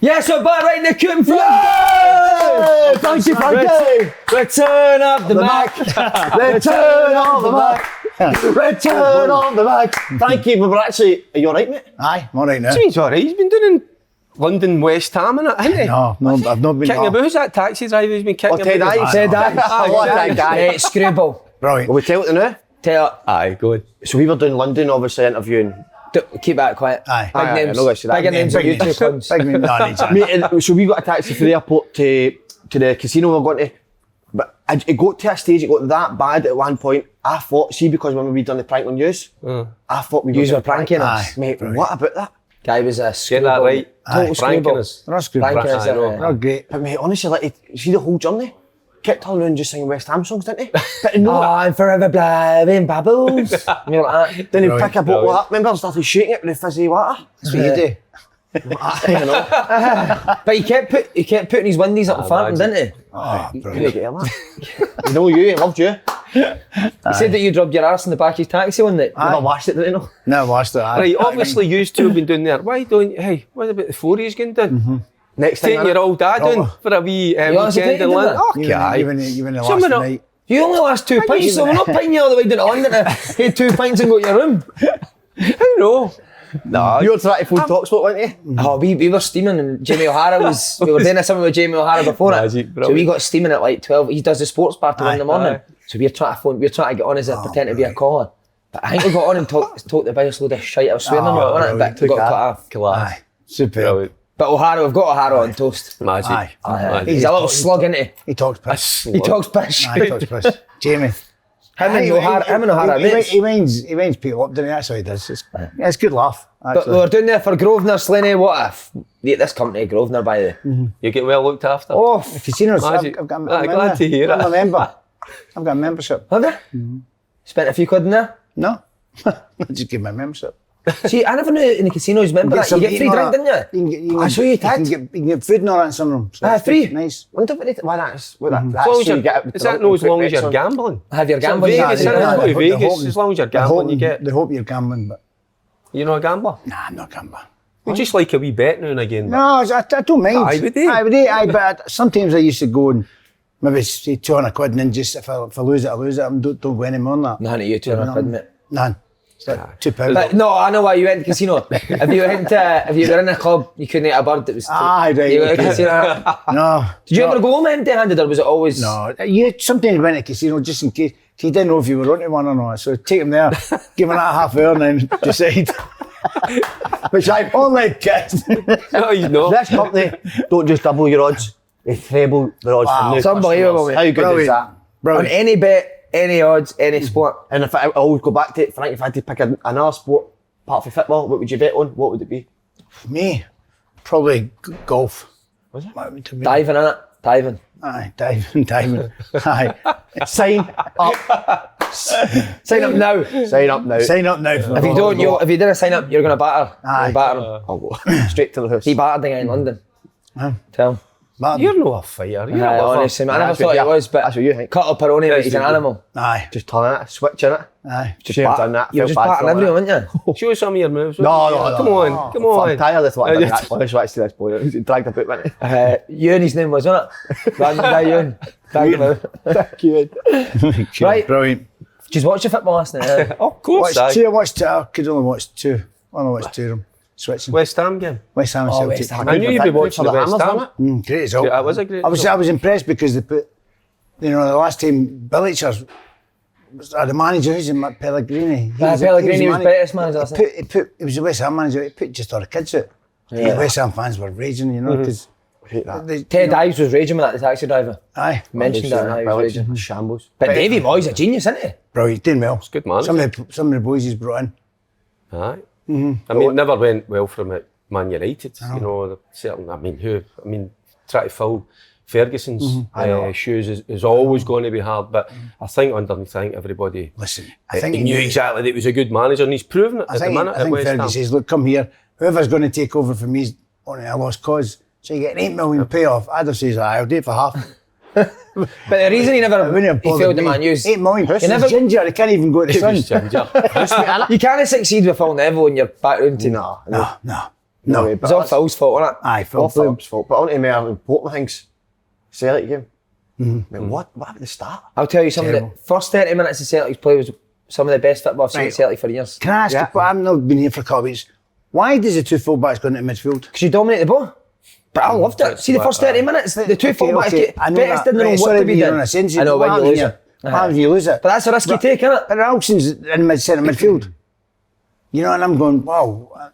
Yes, we're back right in the coop front. Yeah! Thank you, Frankie. Return up the Mac. Return on the Mac. Return on the Mac. Thank you. We're actually. Are you alright, mate? Aye, I'm alright now. He's alright. He's been doing London West Ham and that, hasn't he? No, I've not been. Kicking about. Who's that taxi driver who's been kicking Ted about? Ives. Ted Ives. What that guy. Screwball. Brilliant. Will we tell it now? Tell it. Aye, go on. So we were doing London, obviously interviewing. Keep that quiet. Aye. Big Aye, names. I know I said that. Bigger names on YouTube ones. Big name. No, needs that. Mate, and so we got a taxi from the airport to the casino we were going to. But it got to a stage, it got that bad at one point. I thought, see, because when we done the prank on yous, I thought we Yous were were pranking us. Mate, what about that? Guy was a Get screwball. that right. Total Pranking screwball. us. They're not screwed. Pranking us. know. They're great. But mate, honestly, like, see the whole journey? Kept turning around just singing West Ham songs, didn't he? But no, I'm forever blowing bubbles. And you're like that. then he Brilliant, pick a bottle up, remember, and started shooting it with the fizzy water. That's what you do. You know. But he kept putting his windies up in front of him, didn't he? Oh, Couldn't brilliant. get him, man. You know you, he loved you. He said that you dropped your arse in the back of his taxi one night. Never washed it, didn't he? No. No, I watched that. Right, obviously you two have been doing there. Why don't you, hey, what about the four-years going down? Next thing, Taking your old dad in for a wee honestly weekend taking in London. that? Okay, aye. Even the last Someone up- night. You only last 2 pints, so we're not pinting you all the way down to London to had 2 pints and go to your room. I know. No, you were trying to phone Talksport, weren't you? Oh, we were steaming and Jamie O'Hara was, we were doing something with Jamie O'Hara before Magic, it. So brilliant. we got steaming at like 12. He does the sports bar till 1 in the morning. aye. So we're trying to get on as a pretend to be a caller. But I think we got on and talked the biggest load of shit. I was swearing on it, but we got cut off. class. Aye, superb. Brilliant. But O'Hara, we've got O'Hara on toast. Magic. Aye. Magic. He's a little slug, isn't he? He talks piss. He talks pish. Aye, he talks piss. Jamie. Him and O'Hara, mates. He winds people up, doesn't he? That's what he does. It's good laugh. But we Actually. were doing there for Grosvenor, Slaney, this company, Grosvenor, by the way. You get well looked after. Oh, The casinos, Magic. I've got Aye, glad to hear I'm it. a member. I've got a membership. have you? Spent a few quid in there? No. I just give my membership. See, I never knew in the casinos, remember that? You get free drink, didn't you? I saw you did. You can get food and all that in some of them. So Aye, it's free. Nice. Wonder why that's what that. As long That's as so you you're, get. is that no as long as you're gambling? Have your Is it gambling Vegas, card, isn't it? yeah. It's not They're Vegas, hoping- as long as you're they're gambling, hoping- you get. They hope you're gambling, but You're not a gambler? nah, I'm not a gambler. We just like a wee bet now and again. No, I don't mind. Aye, would they? Aye, would they? Aye, but sometimes I used to go and maybe say 200 quid and then just if I lose it, I lose it. I don't go any more than that. None of you two are quid, mate. None. It's like £2. But no, I know why you went to the casino. If you were in a club, you couldn't eat a bird that was... Aye, right, You went to okay. casino. No. Did you ever go home empty-handed or was it always... No, you sometimes went to casino just in case. You didn't know if you were onto one or not. So take them there, give them that half hour and then decide. Which I've only kids. No, you know. This company don't just double your odds; they treble the odds. Wow. for new It's unbelievable, customers. mate. How good is Brilliant. that? On Brilliant. any bet, any odds, any sport. And if I always go back to it, Frank, if I had to pick another sport apart from football, what would you bet on? What would it be? Me, probably golf. Was it? Diving, innit? Diving. Aye, diving. Aye. Sign up. Sign up now. Sign up now. Sign up now. For If you don't, if you didn't sign up, you're going to batter. Aye. You'll batter him. I'll go straight to the house. He battered the guy in London. Tell him. You're no a fighter. You're a lover. Honestly, man, I never That's what thought he you- was, but that's what you think. cut up Peroni, mate, he's an animal. Aye. Just turn it, switching it. Aye. Just done that. You're felt just bad batting for it. everyone, weren't you? Show us some of your moves. No. Come on, come on. I'm tired of what I did. Honestly, I see this boy. He dragged a boot, wasn't he? Ewan, his name was, wasn't it? Random guy, Ewan. Dragged him out. Thank you. Right. Brilliant. Did you watch the football last night? eh? Oh, of course. Watched aye. two. I watched two. I could only watch two. I only watched two of them. Switching. West Ham game. West Ham and Oh, Celtic. West Ham. I knew you'd be watching the West Ham. Great result. Yeah, that was a great I was impressed because they put, the last time Billichers was the manager, who's in Pellegrini. Pellegrini was British manager last night. He was the West Ham manager. He put just all the kids out. Yeah. The West Ham fans were raging, because Hate that. Ted Ives was raging with that, the taxi driver. Aye, Mentioned that, and he was raging. Shambles. But Davy Moyes a genius, isn't he? brilliant, doing well. It's good man, Some of the boys he's brought in. Aye. I mean, it never went well for him at Man United. You know, certain. I mean, try to fill Ferguson's shoes is always going to be hard. But I think underneath, I think everybody Listen, I think he knew exactly that he was a good manager, and he's proven it I at the think, minute I at think West Ham. Fergie says, look, come here. Whoever's going to take over from me is on a lost cause. So you get an £8 million payoff. I'd says, I'll do it for half. But the reason he never Wouldn't have he bothered failed the me. Man U's. £8 million. He never, He's ginger. He can't even go to the He sun. was ginger. you can't succeed with Phil Neville when you're back round to No. No, It was all Phil's fault, wasn't it? Aye, All Phil. Philip's fault. But on to more important things. Celtic game. I mean, what happened at the start? I'll tell you something. Terrible. The first 30 minutes of Celtic's play was some of the best football I've seen Right. at Celtic for years. Can I ask you, but I've not been here for a couple of weeks. Why does the two fullbacks go into midfield? Because you dominate the ball. But I loved it. See the first 30 minutes, the two fullbacks get I know Bettis that. didn't know Right, what sorry to be to be doing. on a sense, I know, what when you happens lose when it. What happens when you lose it? But that's a risky take, isn't it? But Ralston's in mid-centre midfield. You know, and I'm going, wow.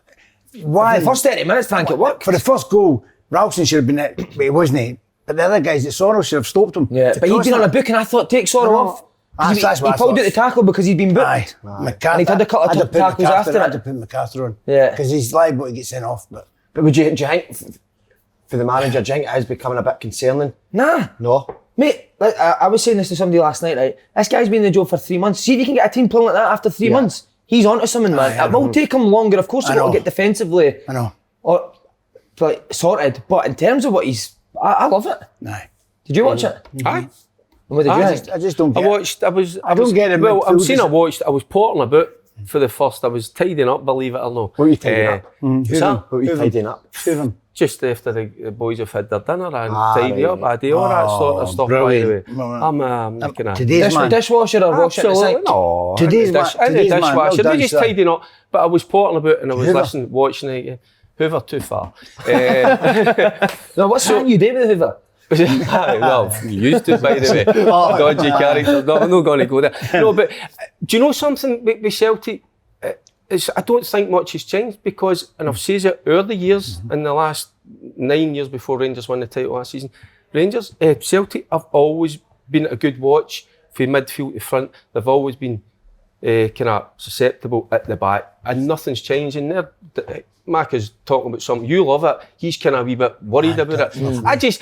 Why? The first 30 minutes, Frank, it worked. For the first goal, Ralston should have been it, but he wasn't. But the other guys at Sorrow should have stopped him. Yeah, but he'd been on a book. book and I thought, take Sorrow off. He That's what I pulled thought. out the tackle because he'd been booked. Aye. McArthur. And he'd had a couple of I'd have put tackles McArthur- after I'd it. have put McArthur on. Yeah. Because he's liable to get sent off. But But do you think, for the manager, do you think it is becoming a bit concerning? Nah. No. Mate, like, I was saying this to somebody last night, right? This guy's been in the job for 3 months. See if you can get a team playing like that after 3 months. He's onto something, man. Aye, It will take him longer. Of course, I he's got to know. get defensively I know. or like sorted. But in terms of what I love it. Aye. Did you watch it? Aye. And what did you Aye. think? I just don't I get it. watched. I was. don't get it, Well, I'm midfield saying is- I watched. I was porting about for the first. I was tidying up. Believe it or not. What were you tidying up? What's Who's that? What were you tidying up? Two of them. Just after the boys have had their dinner and Ah, tidy right, up. I do all that sort of stuff. brilliant. By the way, I'm making a Today's man. Dishwasher or wash it at the absolutely sink? no. Today's In man. the Today's man. Well dishwasher. They're done, just sir. tidying up. But I was porting about and I was Hoover. listening, watching it. Hoover too far. No, what's wrong you do with Hoover? Well, you used to, by the way. Dodgy character. No, I'm not going to go there. No, but do you know something with Celtic? I don't think much has changed because, and I've said it early years in the last 9 years before Rangers won the title last season, Celtic have always been a good watch from midfield to front. They've always been kind of susceptible at the back, and nothing's changing there. Mac is talking about something. You love it. He's kind of a wee bit worried about it.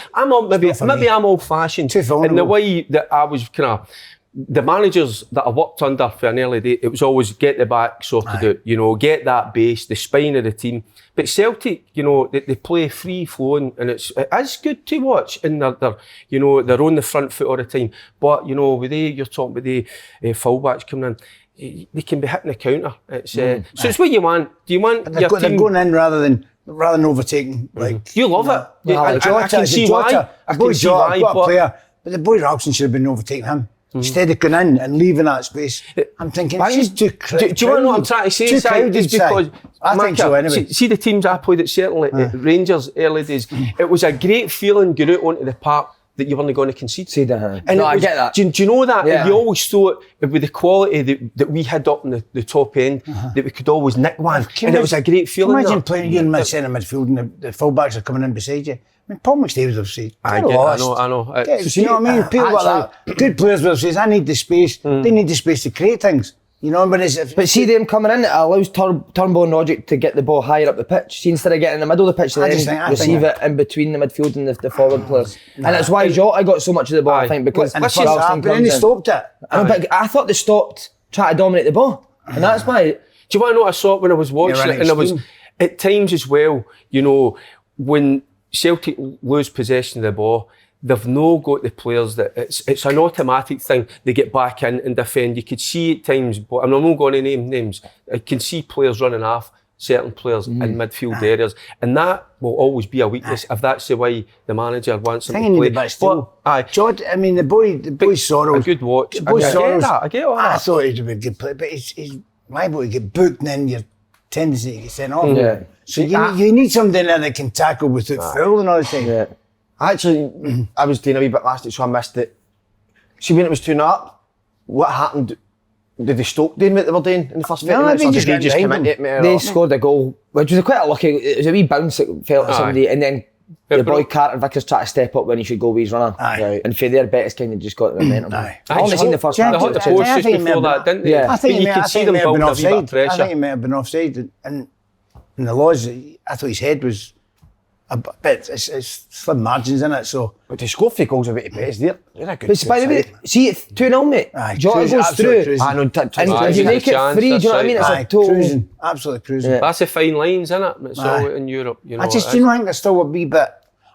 Maybe I'm old-fashioned Too vulnerable. in the way that I was kind of. The managers that I worked under for an early day, it was always get the back sorted out, get that base, the spine of the team. But Celtic, they play free flowing and it's good to watch and they're on the front foot all the time. But, with you're talking about the fullbacks coming in, they can be hitting the counter. It's, so it's what you want. Do you want They're, your they're team? going in rather than overtaking. Like You love it. Well, I can see why. I can see Jota, why. got a But player, but the boy Ralston should have been overtaking him. Instead of going in and leaving that space, I'm thinking it's just too crowded. Do you want to know what I'm trying to say? Too Si? crowded, It's because I think so anyway. See the teams I played at certainly at Rangers early days. It was a great feeling going out onto the park that you weren't going to concede. And And I it was- get that. Do you know that? Yeah. And you always thought with the quality that we had up in the top end that we could always nick one. And it was a great feeling. Imagine that. playing you in mid-centre midfield and the fullbacks are coming in beside you. I mean, Paul McStay would have said, I "Get lost." know. You know what I mean? People like that, good players would have said, I need the space. They need the space to create things. But see them coming in, it allows Turnbull and Roderick to get the ball higher up the pitch. See, instead of getting in the middle of the pitch, I they just then think- I receive think- it in between the midfield and the forward players. And that's why Jota got so much of the ball, I think, because and Ralston but then comes they in. stopped it. But I thought they stopped trying to dominate the ball. And that's why... Do you want to know what I saw when I was watching running it? And I was, extreme. at times as well, when Celtic lose possession of the ball, they've no got the players that it's an automatic thing. They get back in and defend. You could see at times, but I'm not going to name names. I can see players running off certain players in midfield areas, and that will always be a weakness if that's the way the manager wants them Thinking to the play. bit still. I mean, the boy Sorrows. A good watch. The boy I get Sorrows. that. I get all I that. thought he'd be a good player, but he's liable to get booked and then your tendency to get sent off. Yeah. So you need somebody in there that can tackle without fouling all the time. Yeah. Actually, I was doing a wee bit last night, so I missed it. See, when it was 2-0 up, what happened? Did they stop doing what they were doing in the first 50 No, minutes? they Or just did they got just come behind into it? They scored a goal, which was quite a lucky... It was a wee bounce that fell to somebody, and then the boy Carter Vickers tried to step up when he should go with his runner. Aye. And for there, Bettis kind of just got the momentum. Aye. I only seen the first They half. They hit the I post just think before maybe- that, didn't they? Yeah. I think But you could see them build a wee bit of I think pressure. he may have been offside. And in the laws, I thought his head was a bit, it's slim margins in it, so. But to score 3 goals away to Bettis, they're a good But by the way, see it 2-0, mate. Aye, Jota cruising, goes absolute through. cruising. I know, And if you Aye, make it chance, free, do you know what I that's mean? It's Aye, a total... cruising, absolutely cruising. Yeah. That's the fine lines, isn't it? It's all Aye. in Europe. I just do think there's still a wee bit.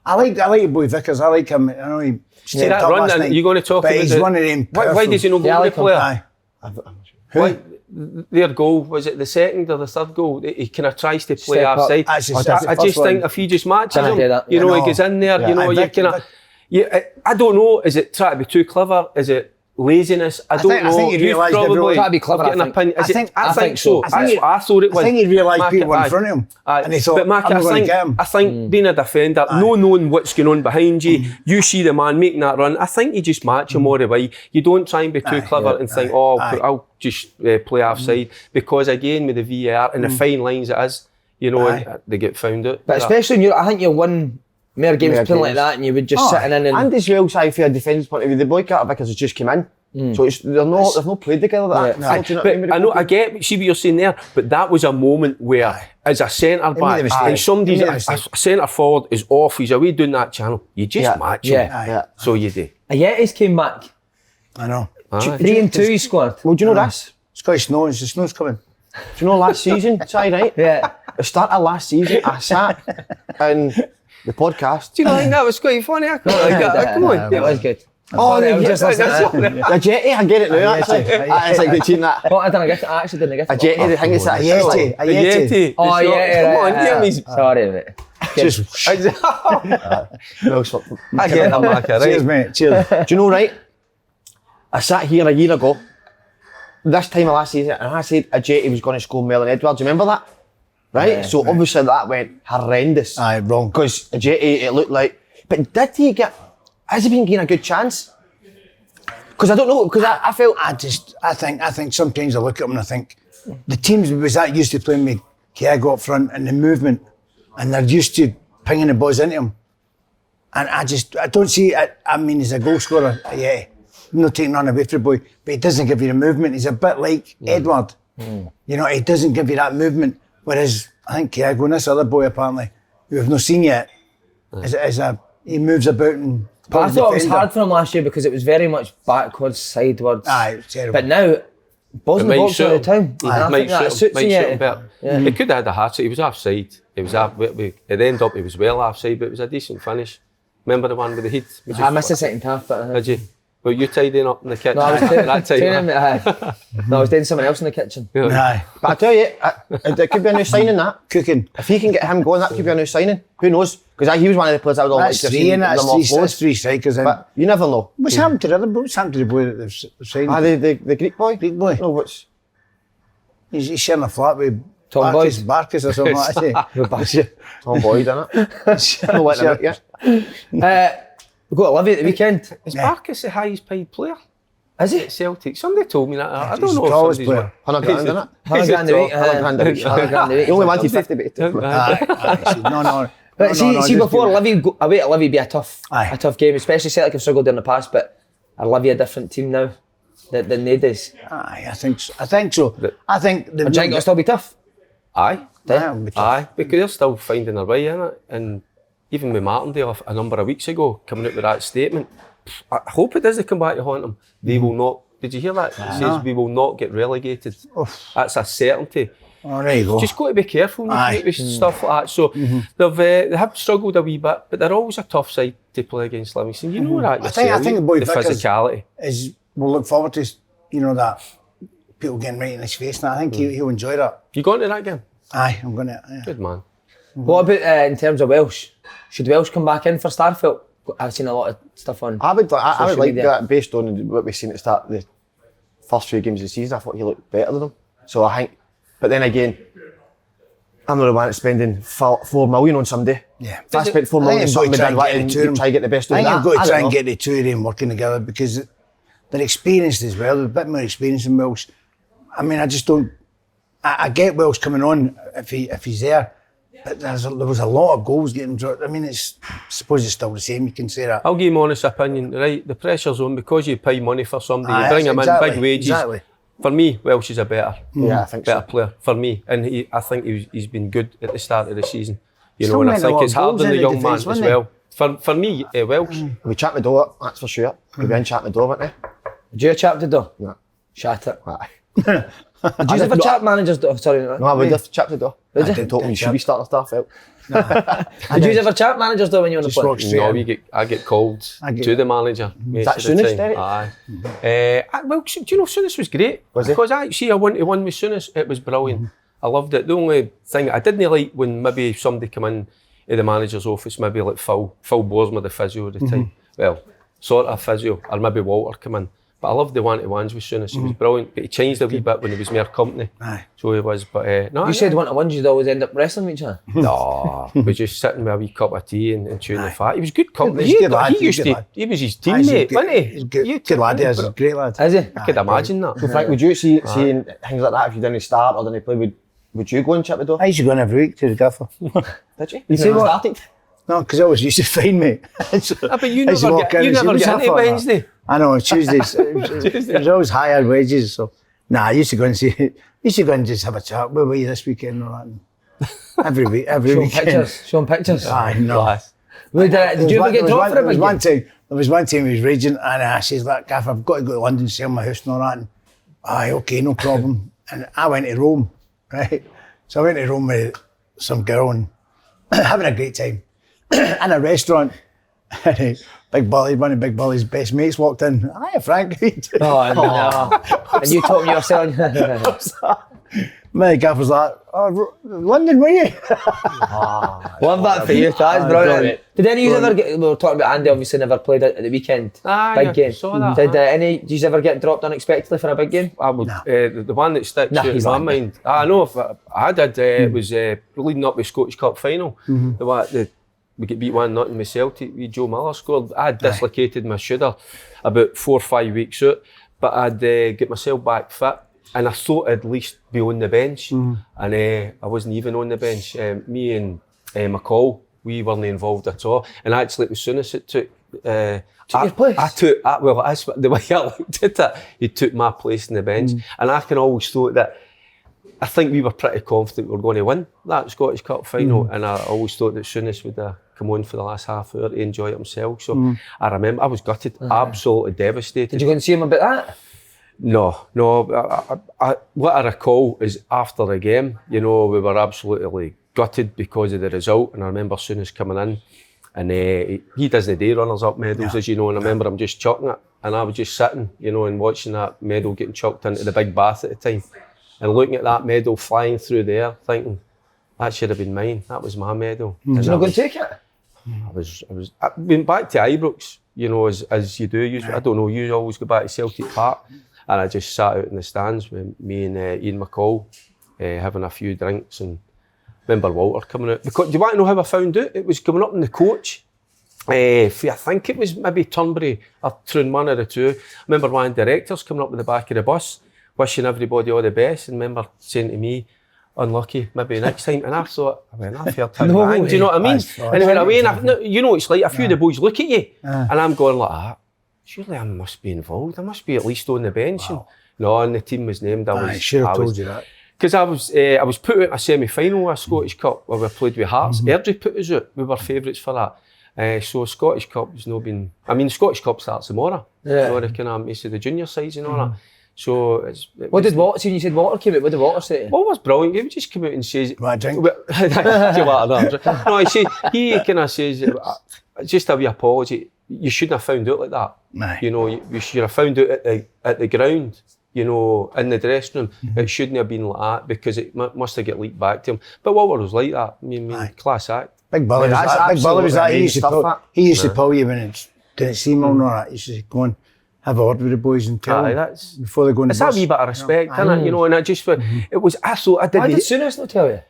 I like the boy Vickers. I like him. I know he stepped that up run, last then night, you're going to talk but about he's it. one of them. Why does he not go Yeah, I with like the player? Aye. Why? their goal, was it the second or the third goal? He kind of tries to play Step up. offside. That's the I just first think one. if he just matches Didn't him, do that. you know, I he know. goes in there, Yeah. you know, I you think- kind of. I don't know. Is it trying to be too clever? Is it laziness? I don't know. I think he You've realised probably everyone- Try to be clever, I've got an I think. opinion. Is I it- think- I think so. I think That's he- what I thought it was. I think he realised Mark people were in aye. front of him, Aye. and he thought, but Mark, I'm I going to think, get him. I think being a defender, no knowing what's going on behind you, you see the man making that run. I think you just match him all the way. You don't try and be too clever and think, I'll just play offside, because again with the VAR and the fine lines it is, you know, and they get found out. But especially in Europe, I think you win more games More playing like games. that, and you would just sitting in and And as well, say, for a defence point of view, the boy Carter Vickers has just come in. So they've not played together like that. Yeah. So, do you know But what I mean? I know, I get, see what you're saying there, but that was a moment where, as a centre made back, a mistake. and somebody's He made a a mistake. centre forward is off, he's away doing that channel, you just match him. Yeah. So you do. Ayetis came back. I know. Aye. 3-2 he scored. Well, do you know this? Scottish snow, the snow's coming. Do you know last season, Si, right? Yeah. The start of last season, I sat in the podcast. Do you not think that was quite funny? I quite like that. Come on. It was good. Oh, I was just listening to that. A jetty, I get it now, actually. It's like good seeing that. What, I actually didn't get it. A jetty, the thing is that A Yeti. A Yeti. Oh, yeah, Come on, right, hear me. Sorry, mate. Just, Well, so- I get that, Mark, cheers, right? mate. Cheers. Do you know, right? I sat here a year ago, this time of last season, and I said a jetty was going to score Melon Edwards. Remember that? Right? Yeah, So obviously that went horrendous. Aye, wrong. Because a jetty, it looked like. But did he get. Has he been getting a good chance? Because I don't know, because I felt. I think sometimes I look at him and I think the teams was that used to playing with Kiago up front and the movement, and they're used to pinging the balls into him. And I don't see it. I mean, he's a goal scorer, yeah. I'm not taking on away from the boy, but he doesn't give you the movement. He's a bit like Edward. You know, he doesn't give you that movement. Whereas I think Kiago and this other boy apparently, who we've not seen yet, he moves about and. But I thought it was defender. hard for him last year because it was very much backwards, sidewards. Aye, it's terrible. But now, balls in the box all the time. He And I might think that shoot suits him him. better. He could have had a hat trick. He was offside. He was at the end up. He was well offside, but it was a decent finish. Remember the one with the heat? I missed the second half, but Did you? Well, you tidying up in the kitchen. no, I was that time. no, I was doing something else in the kitchen. Aye, But I tell you, it could be a new signing that. cooking. If he can get him going, that could be a new signing. Who knows? Because he was one of the players I would always That's three, and that's three strikers. But you never know. What's happened to the other boy? What's happened to the boy that they've signed? The Greek boy? Greek boy. No, what's. He's sharing a flat with Tom Boyd. Barkis or something like that. Tom Boyd, innit? No letting him out yet. We got Olivia at the weekend. Is Barkis the highest paid player Is he? at Celtic? Somebody told me that. I don't he's know the if tallest somebody's player. 100 grand, innit? 100 grand a week. 100 grand a week. 100 grand a week. He only wanted 50, but he took it. Aye. No. But see just before give- Olivia, away at Olivia be a tough game, especially Celtic have struggled in the past, but are Olivia a different team now than they did? Aye, I think so. I think the. I think it'll still be tough. Aye. Yeah, it'll be tough. Aye, because they're still finding their way in it. And even with Martindale a number of weeks ago coming out with that statement, I hope it doesn't come back to haunt them. They will not. Did you hear that? It says we will not get relegated. That's a certainty. Oh, there you go. Just got to be careful with stuff like that. So they have struggled a wee bit, but they're always a tough side to play against Livingston. You know that yourself. I think the boy the Vickers physicality. We'll look forward to, that people getting right in his face, and I think he'll enjoy that. You going to that game? Aye, I'm going to. Yeah. Good man. What about in terms of Welsh? Should Welsh come back in for Starfield? I've seen a lot of stuff on. I would social like media. that based on what we've seen at the start of the first few games of the season. I thought he looked better than them. So I think, but then again, I'm not the one that's spending 4 million on somebody. Yeah. If I spent 4 million on somebody, then you try to get the best out I of think that. you've got to I try don't and know. get the two of them working together because they're experienced as well. They're a bit more experienced than Welsh. I mean, I just don't. I get Welsh coming on if he's there, but there was a lot of goals getting dropped. I mean, I suppose it's still the same. You can say that. I'll give you my honest opinion, right? The pressure's on because you pay money for somebody, Aye, you bring him exactly, in, big wages. exactly. For me, Welsh is a better, I think better so. player for me, and I think he's been good at the start of the season. You Still know, and I made a think lot it's of hard goals on the in the young man defence, as wasn't well. For me, Welsh. We chat the door, that's for sure. We'll be in chat the door, won't we? Did you chap the door? No. Shut it. Aye. Did you ever chat managers door? Sorry. No, I would have chat the door. Would I you? did told me you should be starting Starfield. Did you ever chat managers though when you were on the Just walk plane? straight in. I get called to the manager. Is that Souness, Derek? Aye. Well, do you know, Souness was great. Was he? Because I 1-to-1 with Souness, it was brilliant. I loved it. The only thing I didn't like when maybe somebody come in to the manager's office, maybe like Phil Borsma, the physio at the time. Well, sort of physio, or maybe Walter come in. But I loved the 1-to-1s with Souness. He was brilliant, but he changed a wee bit when he was more company. Aye. So he was, but no. You said 1-to-1s, you'd always end up wrestling with each other. No, we just sitting with a wee cup of tea and chewing the fat. He was good company. He's a good lad, He was his teammate, wasn't he? He's good lad, he's a great lad. Is he? I could imagine that. So Frank, would you see things like that if you didn't start or didn't play? Would you go and chip the door? I used to go in every week to the gaffer. Did you? You see Even when what? started? No, because I always used to find me. But you I used to never walk get in and say, "What's into that for?" Wednesday. I know, Tuesdays. It was always higher wages, so. Nah, I used to go and just have a chat. Where were you this weekend and all that? Every week, every weekend. Showing pictures. I know. Class. Did you ever get dropped for a big game? There was one time he was raging and I says, "Look, Gaff, I've got to go to London, sell my house and all that." And, aye, okay, no problem. And I went to Rome, right? So I went to Rome with some girl and having a great time in a restaurant. And Big Bully, one of Big Bully's best mates walked in. Hiya, Frank. Oh, no. And you told me you were selling. My gaffer's like, "Oh, London, were you?" Love that for you, that's brilliant. Did any of you ever get, we were talking about Andy obviously never played at the weekend, big game. Saw that. Did did you ever get dropped unexpectedly for a big game? I would, the one that sticks out in he's my lying. mind. I know if I did. It was leading up the Scottish Cup final. We get beat 1-0 with Celtic. Joe Miller scored. I had dislocated my shoulder about 4 or 5 weeks out, but I'd get myself back fit. And I thought I'd at least be on the bench, and I wasn't even on the bench. Me and McCall, we weren't involved at all. And actually, it was Souness that took your place? That's the way I looked at it. He took my place in the bench, and I can always thought that. I think we were pretty confident we were going to win that Scottish Cup final, and I always thought that Souness would come on for the last half hour to enjoy it himself. So I remember I was gutted, absolutely devastated. Did you go and see him about that? No. What I recall is after the game, we were absolutely gutted because of the result. And I remember Souness coming in, and he does the day runners up medals, as you know. And I remember him just chucking it, and I was just sitting, and watching that medal getting chucked into the big bath at the time, and looking at that medal flying through the air, thinking that should have been mine. That was my medal. Did you not go and take it? I went back to Ibrox, as you do. I don't know. You always go back to Celtic Park. And I just sat out in the stands with me and Ian McCall, having a few drinks, and remember Walter coming out. Because, do you want to know how I found out? It was coming up in the coach. I think it was maybe Turnberry or Troon, or the two. I remember one of the directors coming up with the back of the bus, wishing everybody all the best, and remember saying to me, "Unlucky, maybe next time." And I thought, I've heard him bang. Do you know what I mean? And he went away, and it's like a few of the boys look at you, and I'm going like that. Surely I must be involved. I must be at least on the bench. Wow. And the team was named. I should have told you that. Because I was put out in a semi-final of a Scottish Cup where we played with Hearts. Airdrie put us out. We were favourites for that. So Scottish Cup has not been. Scottish Cup starts tomorrow. Yeah. The kind of the junior sides and all that. So What did Walter say when you said Walter came out? What did Walter say to you? Walter's brilliant. He would just come out and says, Want a drink? No, he kind of says, just a wee apology. You shouldn't have found out like that. Aye. You should have found out at the ground, in the dressing room. It shouldn't have been like that because it must have got leaked back to him. But Walter was like that. Class act. Big Bully was that. Big Bully was that. He used to pull you when it didn't seem all right. He used to go and have a word with the boys and tell them before they go in the bus. It's a wee bit of respect, isn't it? And I just, it was, I thought I did. Why did Souness not tell you?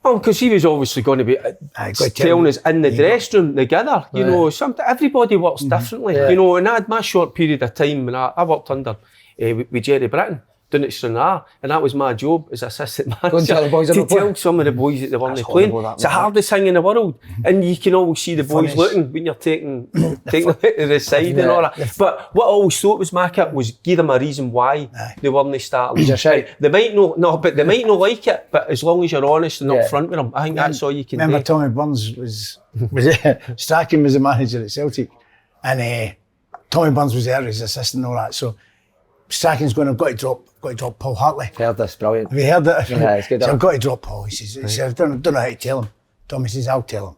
Well, because he was obviously going to be telling us in the dressing room together. Everybody works differently. And I had my short period of time when I worked under with Jerry Britton down at Stranraer, and that was my job as assistant manager. Go and tell the boys to tell some of the boys that they weren't playing. It's the hardest thing in the world, and you can always see the boys looking when you're taking them to the side and all that. But what I always thought was was give them a reason why they weren't starting. They might but they might not like it. But as long as you're honest and upfront with them, I think that's all you can do. Remember Tommy Burns was Strachan was the manager at Celtic, and Tommy Burns was there as assistant and all that. So Strachan's going, I've got to drop Paul Hartley. Heard this, brilliant. Have you heard that? Yeah, it's good. So I've got to drop Paul. He says, I don't know how to tell him. Tommy says, I'll tell him.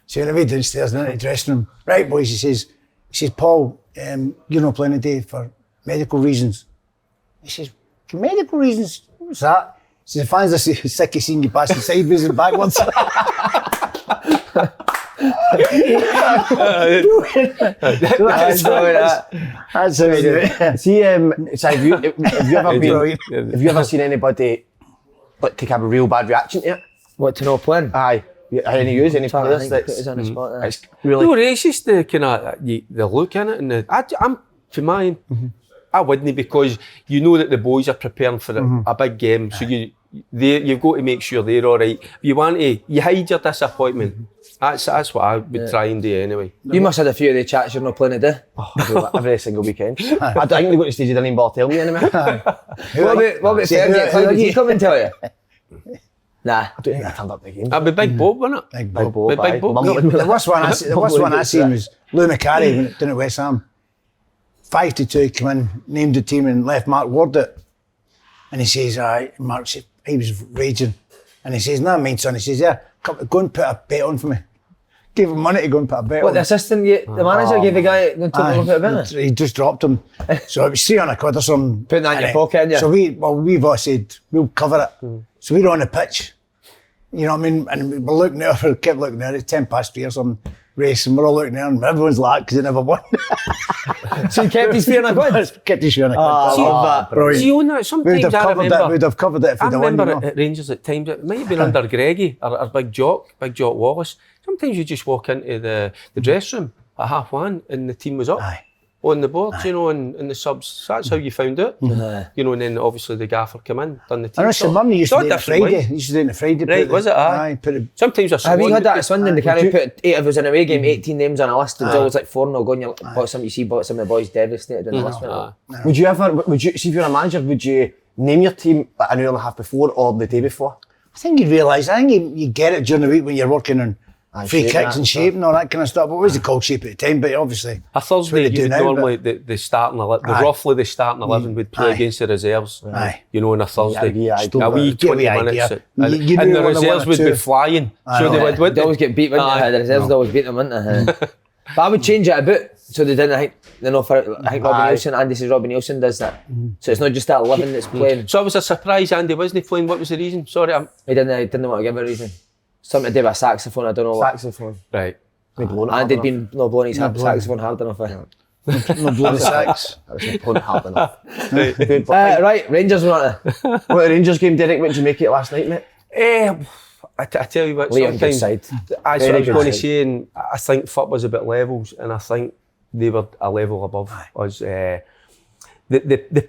So when I went downstairs and into the dressing room, right boys, he says, Paul, you're not playing today for medical reasons. He says, medical reasons? What's that? He says, the fans are sick of seeing you passing sideways and backwards. That's how we do it. See, so have you ever seen anybody like take a real bad reaction to it? What, to not playing? Aye. Any players that's on the spot there. it's really No, it's just the kind of the look in it, and I'm for mine. I wouldn't, because you know that the boys are preparing for a big game, so you've got to make sure they're all right. You hide your disappointment. That's what I would try and do anyway. You must have had a few of the chats you're not playing today. every single weekend. I don't think they go to stage, they didn't even bother telling me anymore. What about Sergey? Did he come and tell you? Nah. I don't think I turned up the game. That'd be Big Bob, wouldn't it? Big Bob. Big Bob. The worst one I seen was Lou McCarry down at West Ham. 5-2 come in, named the team and left Mark Ward it. And he says, Mark said, he was raging. And he says, no, mate, son. He says, yeah, go and put a bet on for me. Gave him money to go and put a bet on. What, the assistant, the manager gave the guy to put a bet on? He just dropped him. So it was £300 or something. Putting that in your pocket, yeah. So we've all said, we'll cover it. So we're on the pitch. You know what I mean? And we're looking there, we kept looking there, it's 3:10 or something, race, and we're all looking there, and everyone's like, because they never won. So he kept his £300? Kept his £300. I love that. Brilliant. See, on that, sometimes I remember... We'd have covered it if we'd have won. I remember at Rangers at times, it might have been under Greggy or Big Jock Wallace. Sometimes you just walk into the dressing room at 1:30 and the team was up. On the board, you know, and the subs. That's how you found it. You know, and then obviously the gaffer come in, done the team. I know some Mum used to do it on Friday. Used to do it on Friday. Right, was it? Aye. Sometimes have you had that at Swindon? They can't put 8 of us in a away game, 18 names on a list, and it's always like 4-0 going. You bought some of the boys devastated on the list. Would you, see if you're a manager, would you name your team an hour and a half before or the day before? I think you'd realise, you get it during the week when you're working on free kicks and shape and all that kind of stuff. What was it called shape at the time? But obviously, a Thursday you would normally the starting 11, roughly the starting 11 would play against the reserves. You know, on a Thursday, a wee 20 minutes, and the reserves would be flying. So they would. They always get beat, wouldn't they? The reserves would always beat them, wouldn't they? But I would change it a bit so they didn't. I think Robbie Nielsen. Andy says Robbie Nielsen does that. So it's not just that 11 that's playing. So it was a surprise. Andy wasn't playing. What was the reason? Sorry, he didn't want to give a reason. Something to do with a saxophone, I don't know what. Saxophone. Right. And they'd been blowing his saxophone hard enough. No blowing the sax. That was blowing hard enough. Right, Rangers were on it. What, the Rangers game, Derek, what did you make it last night, mate? I tell you what, Leon sometimes side. I was going to say, and I think FUT was about levels, and I think they were a level above us. The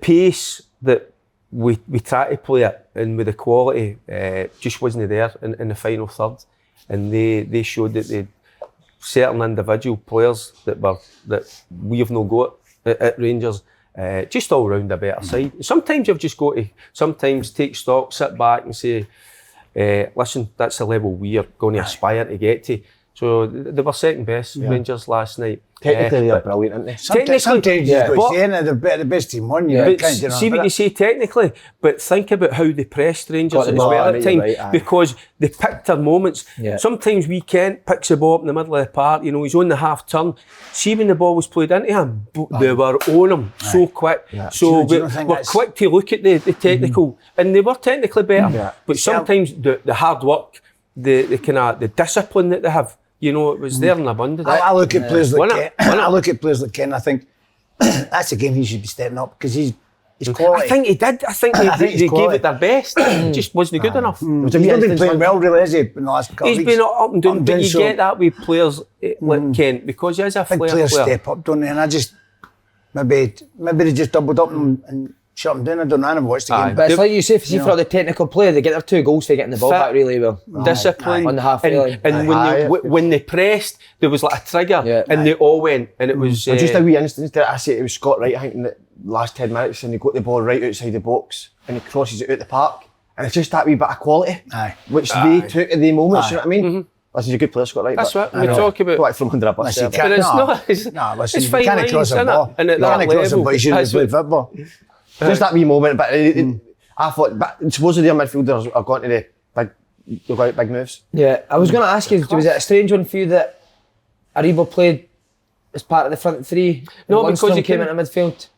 pace that we try to play it, and with the quality, just wasn't there in the final third. And they showed that they certain individual players that we have no got at Rangers, just all round a better side. Sometimes you've just got to take stock, sit back and say, listen, that's the level we are going to aspire to get to. So they were second best, Rangers last night. Technically they're brilliant, aren't they? Sometimes you've got to say the best team won. See what you say technically, but think about how they pressed Rangers as well at times, because they picked their moments. Sometimes we can't pick the ball up in the middle of the park, you know, he's on the half turn. See when the ball was played into him, they were on him so quick. So we're quick to look at the technical, and they were technically better, but sometimes the hard work, the discipline that they have, you know, it was there in abundance. I look at players like Ken. I look at players like Ken. I think that's a game he should be stepping up because he's quality. I think he did. I think they gave it their best. It just wasn't good enough. He's not been playing well, really, has he? In the last couple of weeks. He's been up and down, but you get that with players like Ken because he is a flair player. Players step up, don't they? And I just maybe they just doubled up and shut him down. I don't know. I never watched the game. But it's like you say, for the technical player, they get their 2 goals for getting the ball back really well. Discipline on the halfway line. And when they pressed, there was like a trigger, and they all went, and it was just a wee instance there. I say it was Scott Wright, I think, in the last 10 minutes, and he got the ball right outside the box, and he crosses it out the park, and it's just that wee bit of quality, which they took at the moment. You know what I mean? Listen, he's a good player, Scott Wright. That's what we talk about. Like from under a bus. But it's not. Listen, you can't cross a ball. You can't cross a ball. You shouldn't play football. Just that wee moment, but I thought, but supposedly their midfielders are going to the you've got big moves. Yeah, I was going to ask you, was it a strange one for you that Aribo played as part of the front three? No, because he came into midfield.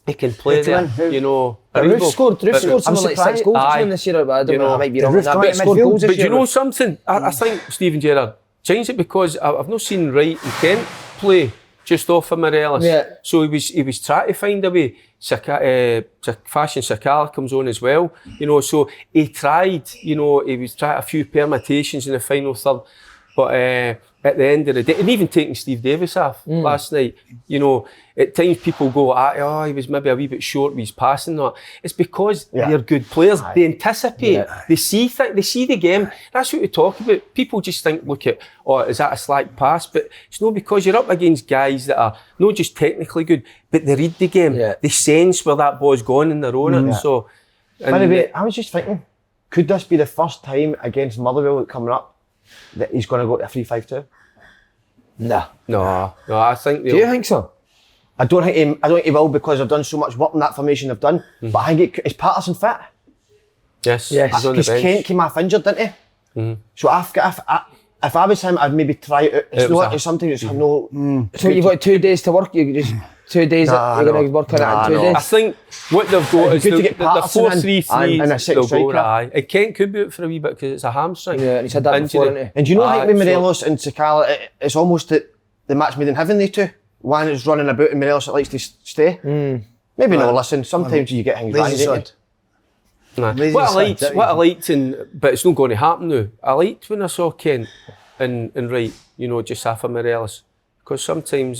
He can play there, you know. Roof scored something like 6 goals or something this year, but I don't know, I might be wrong on that, but he scored goals this year. But you know but something? I think Stephen Gerrard changed it because I've not seen Wright and Kent play just off of Morelos. Yeah. So he was trying to find a way. Fashion Sakala comes on as well, you know, so he tried, you know, he was trying a few permutations in the final third, but at the end of the day, and even taking Steve Davis off last night, you know, at times people go, he was maybe a wee bit short with his passing. That it's because they're good players. They anticipate, they see the game. That's what we talk about. People just think, look at, is that a slack pass? But it's not, because you're up against guys that are not just technically good, but they read the game. Yeah. They sense where that ball's going and they're on it. So, by the way, I was just thinking, could this be the first time against Motherwell coming up that he's going to go to a 3-5-2? No, I think. Do you think so? I don't think he will, because I've done so much work in that formation I've done. But I think is Patterson fit? Yes. Because Kent came off injured, didn't he? So if I was him, I'd maybe try it out. It's something that's no. So you've got 2 days to work. You just 2 days. You're going to work on it in 2 days. I think what they've got is the 4-3-3. And a six striker. And Kent could be out for a wee bit because it's a hamstring. Yeah, and he's had that before, hasn't he? And do you know, I think with Morelos and Sakala, it's almost the match made in heaven, they two. One is running about and Morelos that likes to stay. Maybe no, listen, sometimes you get things right. What I liked, but it's not going to happen now. I liked when I saw Kent and Wright, you know, just after Morelos. Because sometimes,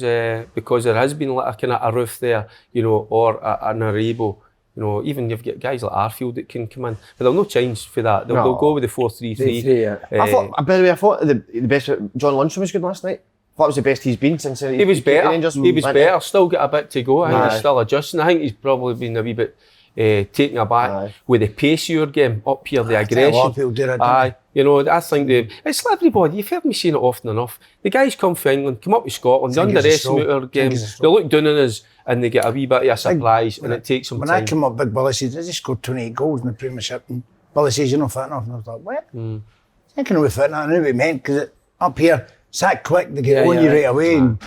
because there has been like a kind of a roof there, you know, or an Aribo, you know, even you've got guys like Arfield that can come in, but they'll not change for that. They'll go with the 4-3-3. By the way, I thought the best, John Lundstrom was good last night. That was the best he's been since he was better. He was better. Still got a bit to go. I think he's still adjusting. I think he's probably been a wee bit taken aback with the pace of your game up here, the aggression. A lot of people do that. You know, I think it's like everybody. You've heard me saying it often enough. The guys come from England, come up to Scotland, they underestimate our game. They look down on us and they get a wee bit of a surprise, and it takes some time. When I came up, Big Billy said, I just scored 28 goals in the Premiership. And Billy says, you're not fit enough. And I was like, what? I can only fit enough. I knew what he meant, because up here, it's that quick, they get on you right away. And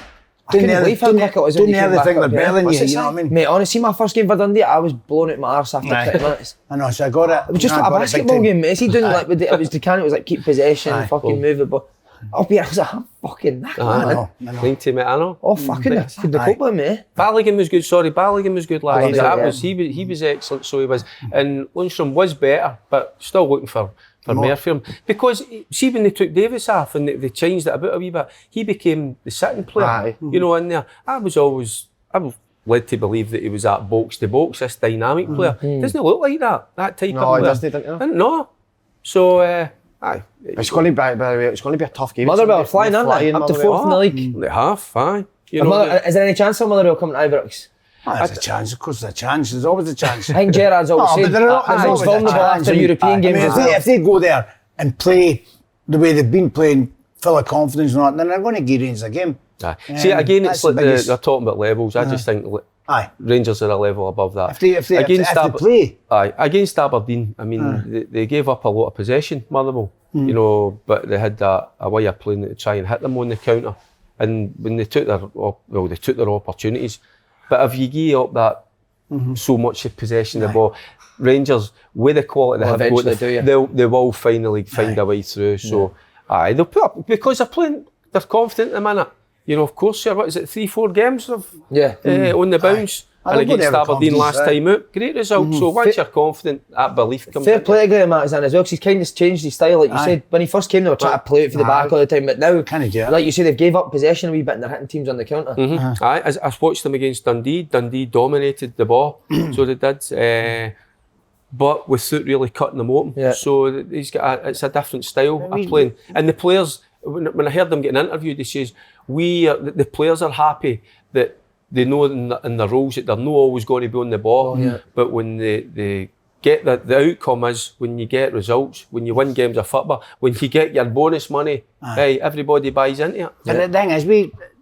I couldn't believe how quick it was. Don't ever think they're better than you, you know what I mean? Mate, honestly, my first game for Dundee, I was blowing out my arse after 20 minutes. I know, so I got it. It was just like a basketball game, mate. He didn't like, it was the can, it was like keep possession and fucking move it, but up here I was like, I'm fucking knackered, I know. 90 minute, I know. Oh, fucking, I couldn't cope with me. Balogun was good, Balogun was good last night. He was excellent, so he was. And Lundstrom was better, but still looking for more for him. Because, see, when they took Davis off and they changed it about a wee bit, he became the sitting player, you know, in there. I was led to believe that he was that box-to-box, this dynamic player. Doesn't look like that type of player. No, he doesn't, didn't he? No. So, it's going to be, by the way, it's going to be a tough game. Motherwell flying, aren't they? Up to 4th in the league. They have, You know, is there any chance of Motherwell coming to Ibrox? There's a chance, of course there's a chance. There's always a chance. I think Gerrard's always said there's vulnerable after European games. If they go there and play the way they've been playing, full of confidence and all that, then they're going to give Rangers a game. See, again, it's like they're talking about levels. I just think Rangers are a level above that. If they play. Against Aberdeen, I mean, they gave up a lot of possession, Motherwell, you know, but they had a way of playing to try and hit them on the counter. And when they took their opportunities. But if you give up that so much of possession of the ball, Rangers, with the quality they have got, they will finally find a way through. So, they'll put up, because they're playing, they're confident at the minute. You know, of course, what is it, 3-4 games on the bounce? And against Aberdeen last time out, great result. So once you're confident, that belief comes in. Fair play to Graham Mattison as well, because he's kind of changed his style. Like you said, when he first came, they were trying to play it for the back all the time, but now, like you say, they've gave up possession a wee bit and they're hitting teams on the counter. I watched them against Dundee. Dundee dominated the ball, so they did. But without really cutting them open. So he's got it's a different style of playing. And the players, when I heard them getting interviewed, he says, the players are happy that they know in their roles that they're not always going to be on the ball, but when they get the outcome is when you get results, when you win games of football, when you get your bonus money, everybody buys into it. But the thing is,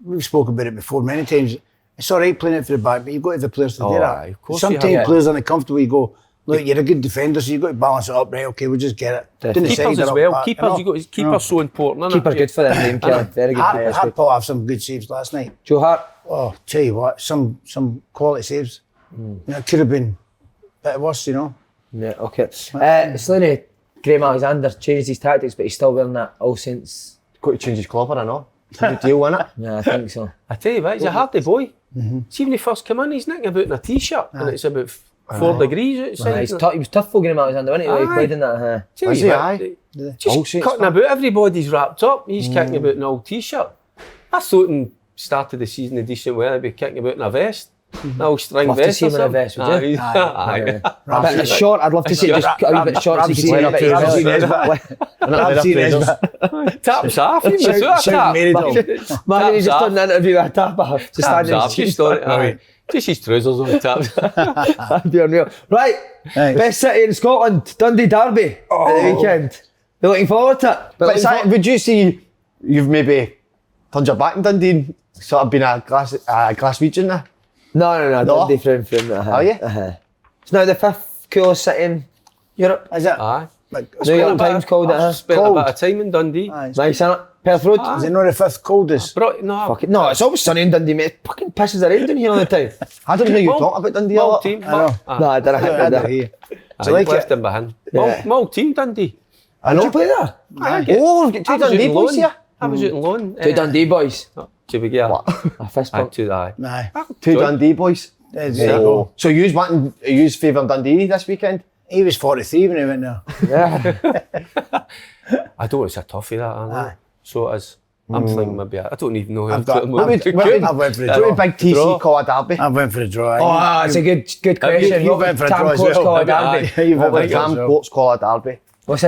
we've spoken about it before many times. It's all right playing it for the back, but you've got to have the players to do that. Sometimes players aren't comfortable. You go, Look, you're a good defender, so you've got to balance it up, right? Okay, we'll just get it. Definitely. Keepers as well. Keepers so important, isn't it? Keeper's good for them, Liam Kelly. Very good keeper. Hart Paul have some good saves last night. Joe Hart. Oh, tell you what, some quality saves. You know, it could have been a bit worse, you know. Yeah, okay. Slaney, Graham Alexander changed his tactics, but he's still wearing that All Saints. Got to change his clobber, I know. Good deal, wasn't it? Yeah, I think so. I tell you what, he's a hardy boy. See, when he first came in, he's nicking about in a t-shirt and it's about 4 degrees outside. He was tough for Graham Alexander, wasn't he? He played in that. Tell you what, just cutting about, everybody's wrapped up, he's kicking about in an old t-shirt. I thought in started the season in decent weather, he'd be kicking about in a vest. An old string Love vest. to see him in a vest, would you? Aye. A bit short, I'd love to see it just a wee bit short so you can see it. Tap's half, he was out of tap. Man, he just done an interview with a tap off. Just standing in the street. Just his trousers on the taps. That'd be unreal. Right, best city in Scotland, Dundee Derby at the weekend. You're looking forward to it? But would you see you've maybe turned your back in Dundee and sort of been a Glaswegian now? No, Dundee from Are you? It's now the 5th coolest city in Europe. Is it? Aye. New York Times called it. I've spent a bit of time in Dundee. Nice, isn't it? Perth Road. Is it not the 5th coldest? No, No, it's always sunny in Dundee, mate. It fucking pisses the rain down here all the time. I don't know you talk about Dundee a lot. team. I know. No, I didn't think that. Here. I like left him behind. Small team, Dundee. I know. Did you play there? Oh, we've got 2 Dundee boys here. I was out on loan. 2 Dundee boys. Should we get A fist bump. 2 aye. Aye. 2 Dundee boys. There you go. So you favouring Dundee this weekend? He was 43 when he went there. Yeah. I don't know, it's a toughie that, I know. So it is. I'm thinking maybe, I don't even know how I've to put him on. I went for the What draw. would Big TC call a derby? I went for the draw. Oh, it's a good question. you What went for would a Tam draw as Courts well. call a derby? You What went would for a Tam draw. Courts call a derby? What's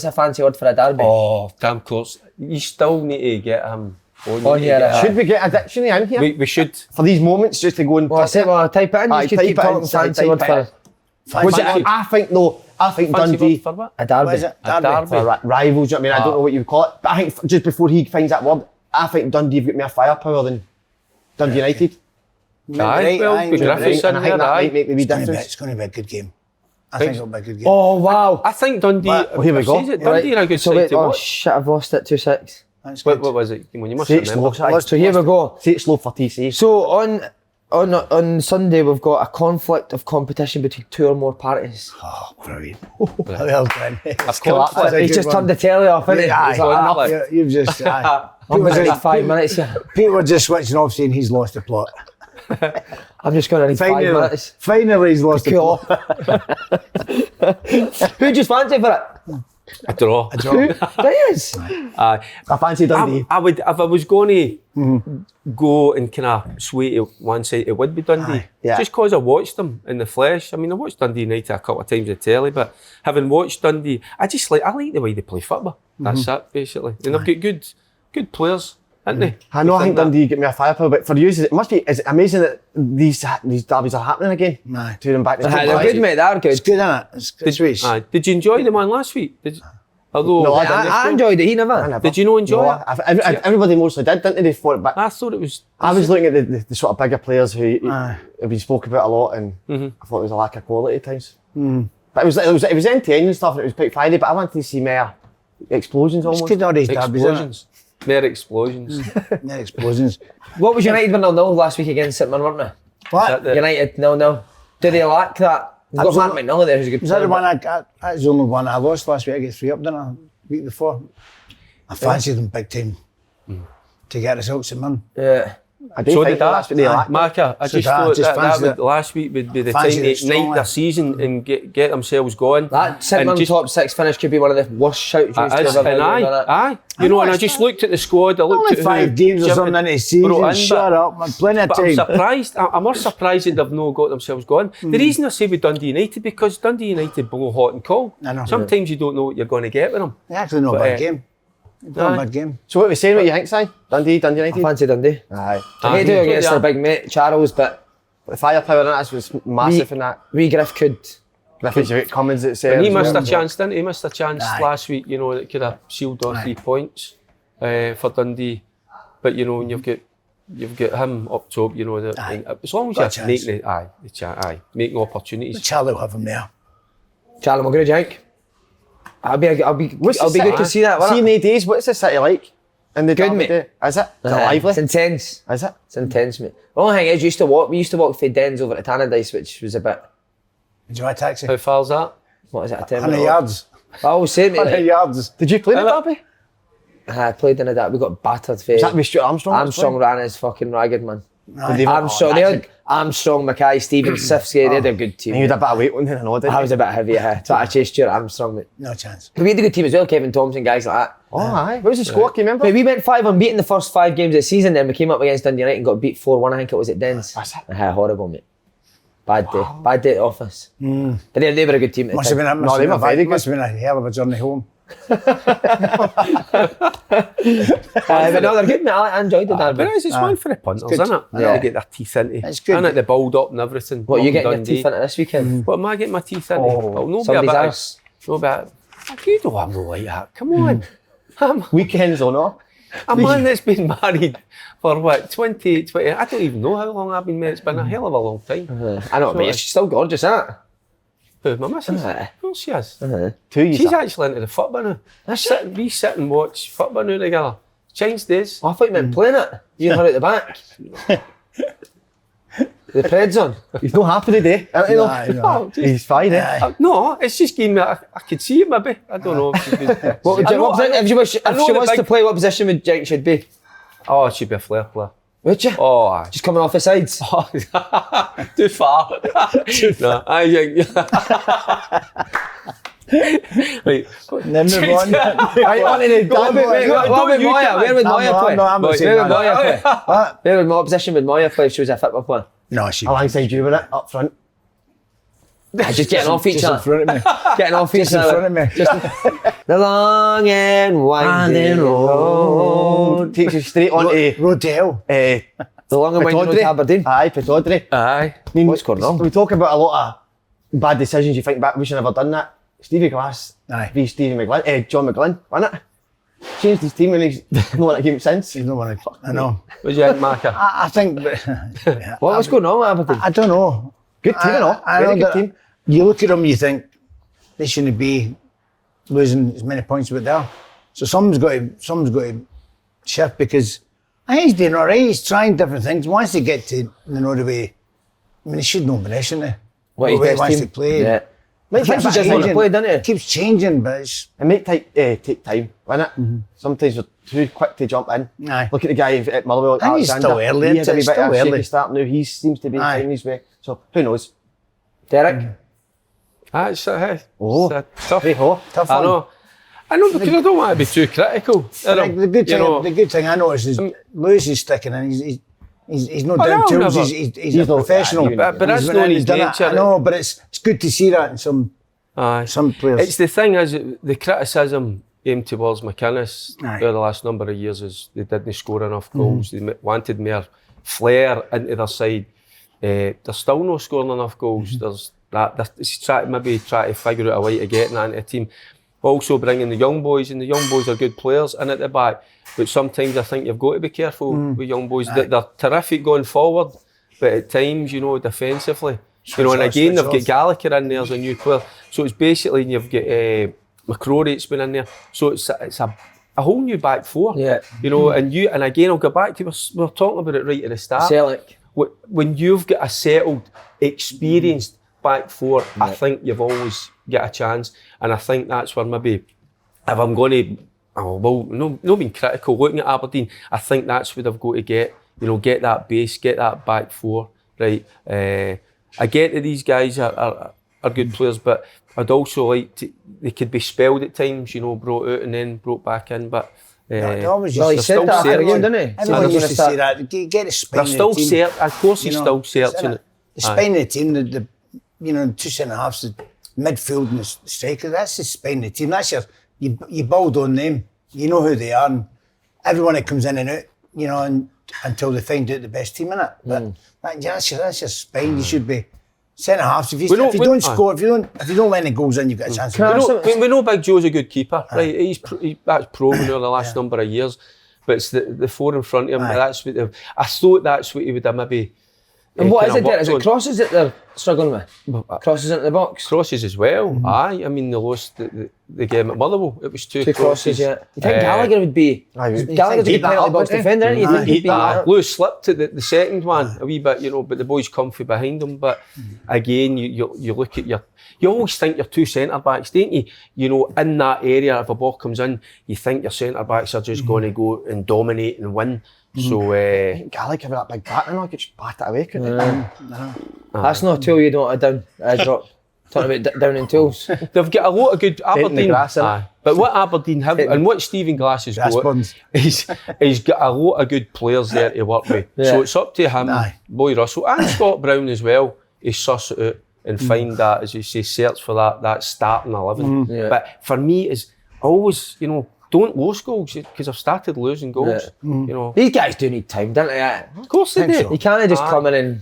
a fancy word for a derby? Oh, damn course. You still need to get him On here, Should we get a dictionary in here? We should. For these moments, just to go and... Well, I said, type it in. Aye, You could type keep it talking in, fancy type word it for in. I think Fancy Dundee... word for what? a derby. What is it? A Derby. derby. Rivals, I mean, I don't know what you would call it, but I think just before he finds that word, I think Dundee have got more firepower than Dundee United. Aye, well, but Griffiths And in I think here, that aye. might make the wee difference. It's going to be a good game. I think it'll be a good game. Oh, wow. I think Dundee. Well, here we go. Dundee are a good So side wait, to oh watch. shit, I've lost it, 2-6. That's What good. was it? When you must Say it remember. slow, So here we go. Say it slow for TC. So on Sunday we've got a conflict of competition between 2 or more parties. Oh, brilliant. Well done. Of course. That's a He's good just one. turned the telly off, innit? Aye, He's like, enough. aye. You've just... Aye. I'm going to need 5 minutes here. People are just switching off saying he's lost the plot. I'm just going to need 5 minutes. Finally he's lost the Cool. plot. Who just fancy for it? A draw. There is. Aye. I fancy Dundee. I would, if I was going to go and kind of sway to one side, it would be Dundee. Aye, yeah. Just because I watched them in the flesh. I mean, I watched Dundee United a couple of times on telly, but having watched Dundee, I like the way they play football. That's it, basically. And they've got good players, haven't they? I know, I think Dundee get me a firepower, but for you, is it amazing that these derbies are happening again? Aye. To them back to They're good, mate. They're It's good. good, isn't it? It's sweet. Aye. Did you enjoy the one last week? Although, No, I enjoyed it. He never. did you not enjoy it? Everybody mostly did, didn't they? For it, but I thought it was. I was looking at the sort of bigger players who Aye. have been spoken about a lot, and I thought there was a lack of quality at times. But it was end-to-end and stuff, and it was quite Friday. But I wanted to see more explosions It's almost. good all these derbies, isn't Explosions. Mere explosions. it? Yeah, explosions. What was United 1-0 last week against St Mirren, weren't they? What? that United 0-0. Do they lack that? They've got Mark Absolutely. McNully there who's a good Was that the player, one that's the only one I lost last week? I get 3 up, didn't I? Week before. I fancied them big time to get us out St Mirren. Yeah. I do So think did that. that's what they lack. Marker, I So just that- thought just that fancy would, it. last week would be the time Fancy to it ignite strongly. their season and get themselves going. That St And Mirren just- top 6 finish could be one of the worst shouts you've It is, ever and heard, innit? aye. You know, and I just looked at the squad, I looked Only at 5 games or Jim something had into the season. brought in, Shut up, man. Plenty of But I'm time. surprised, I'm more surprised that they've not got themselves going. The reason I say with Dundee United, because Dundee United blow hot and cold. I know. Sometimes you don't know what you're going to get with them. Actually, not a But, bad game. Not a aye. bad game. So what are we saying? What you think, Si? Dundee I United? fancy Dundee. Aye. They do against their big mate, Charles, but The firepower in that was massive in that. wee Griff could. Griffiths, you got Cummins that said. And he missed a chance, didn't he? He missed a chance Aye. last week, you know, that could have sealed off 3 points for Dundee. But, you know, when you've got him up top, you know, that Aye. as long as Got a you're making making opportunities. But Charlie will have him there. Charlie McGrew, do you think? I'll be good to see that. See in the days, what's the city like? And the Good, Derby mate. day? Is it? Is it lively? It's intense. Is it? It's intense, mate. The only thing is, we used to walk from Dens over to Tannadice, which was a bit. Did you want a taxi? How far's that? What is it? A 10 100 minute yards. walk? I always say, mate. 100 yards. Did you play the Derby? I played in a Derby. We got battered for. Was that with Stuart Armstrong? Armstrong ran his fucking ragged, man. Aye. Armstrong, they had Armstrong, Mackay, Stevens, Sifsky. They had a good team. And you had a bit of weight on there, I know, didn't I you? was a bit heavy, so I chased Stuart Armstrong, mate. No chance. We had a good team as well, Kevin Thompson, guys like that. Oh, aye. What was the score, can you remember? Mate, we went 5 unbeaten the first 5 games of the season, then we came up against Dundee United and got beat 4-1, I think it was at Dens. That's it. Horrible, mate. Bad day at the office. But they were a good team at the Must have time. been must have been a hell of a journey home. But no, they're good, mate. I enjoyed the Derby. But it's one for the punters, isn't it? Yeah. They get their teeth into. It's good. And at the build up and everything. What, you Long getting your Dundee. teeth into this weekend? What am I getting my teeth into? Well, no be a Somebody's bit. arse. No be a. You know I'm not like that. Come on. Weekends or not? A man that's been married for what, 20, I don't even know how long I've been married. It's been a hell of a long time. I know, mate. She's still gorgeous, isn't it? Who, my missus? Aye. Of course she is. 2 years. She's actually into the football now. We sit and watch football now together. Change days. Oh, I thought you meant playing it. You and her at the back. The Preds on. He's not happy today, isn't he? though? No. Oh, just- He's fine, eh? no, it's just giving me. I could see it maybe. I don't know. If she could, What would I you, know- if she was I know the to big- play, what position would you think she'd be? Oh, it should be a flair player. Would you? Oh, aye. Just coming off the sides. Too far. No, I think. Right. Then move on. Right, on to the What about Moya? Where would Moya play? I'm not saying Where would Moya that. play? What? What position would Moya play if she was a football player? No, she. Alongside you with it, up front. Just getting off each Just in other. front of me. Getting off each Just in front other. of me. The long and winding road. Takes you straight on to Road to hell. The long and winding road to Aberdeen. Aye, Pataudry. Aye. I mean, What's going on? We talk about a lot of bad decisions. You think back, we should have never done that. Stevie Glass, Aye. v Stevie McGlynn, John McGlynn, wasn't it? Changed his team and he's not won a game since. She's not one of. I know. What do you think, Marker? I think. What's going on with Aberdeen? I don't know. Good team, you know. I Very know good that team. You look at them, you think they shouldn't be losing as many points as they are. So someone's got to shift because I think he's doing all right. He's trying different things. Once they get to the way, I mean, he should know better, shouldn't he? What, The his way he best wants team? to play. Yeah. Might I think take he just want to changing. play, doesn't It he? keeps changing, but it's. It might take time, wouldn't it? Sometimes we're too quick to jump in. Aye. Look at the guy at Motherwell. I think he's Alexander. still early, He had a wee it's bit still of a shaky early. start now. He seems to be Aye. finding his way. So who knows? Derek? It's hey. Oh. It's a tough. Hey ho. Tough I one. know. I know because I don't want to be too critical. The good thing I notice is Lewis is sticking in. He's not down I'll tools. never- He's a professional. But that's He's not went in, his he's done it. nature. I know, but it's good to see that in some players. It's the thing is the criticism aimed towards McInnes Aye. over the last number of years is they didn't score enough goals. They wanted more flair into their side. They're still not scoring enough goals. There's that. It's try to figure out a way to get that into a team. Also bringing the young boys, and the young boys are good players in at the back. But sometimes I think you've got to be careful with young boys. They're terrific going forward, but at times, defensively. And again, they've got Gallagher in there as a new player. So it's basically, you've got McCrory's been in there. So it's a whole new back four. Yeah. And again, I'll go back to, we were talking about it right at the start. Celtic. When you've got a settled, experienced back four, I think you've always got a chance. And I think that's where maybe, if I'm going to, no being critical, looking at Aberdeen, I think that's what they've got to get. Get that base, get that back four, right? I get that these guys are good players, but I'd also like to, they could be spelled at times, brought out and then brought back in, but They always Well, he used said to that after the game, everyone, didn't he? everyone So used to they're say that. Get a spine they're in still the team. searching. Of course, he's still searching it. The spine of the team, the two centre halves, the midfield and the striker. That's the spine of the team. That's you build on them. You know who they are, and everyone that comes in and out, and until they find out the best team in it. But that's your spine. You should be centre halves. If you don't score, if you don't let any goals in, you've got a chance. We know Big Joe's a good keeper, right? That's proven over the last number of years. But it's the four in front of him. That's what I thought. That's what he would have maybe. And what is it there? Is it crosses that they're struggling with? Crosses into the box? Crosses as well, aye. I mean, they lost the game at Motherwell. It was two crosses. Yeah. You think Gallagher would be... Gallagher's a good penalty box defender, don't you? Think he'd be that? Lewis slipped at the second one a wee bit, you know, but the boys comfy behind him. But again, you look at you always think your two centre-backs, don't you? You know, in that area, if a ball comes in, you think your centre-backs are just going to go and dominate and win. So, I think Gallagher with that big bat and all, could just bat it away, couldn't he? That's not a tool you don't want to drop. Talking about down in tools. They've got a lot of good Aberdeen. But what Aberdeen have, and what Stephen Glass has got, he's got a lot of good players there to work with. Yeah. So it's up to him, Boy Russell, and Scott Brown as well, to suss it out and find that, as you say, search for that starting 11. Yeah. But for me, it's always, you know, don't lose goals, because I've started losing goals. You know, these guys do need time, don't they? Of course they do. So. You can't just come in and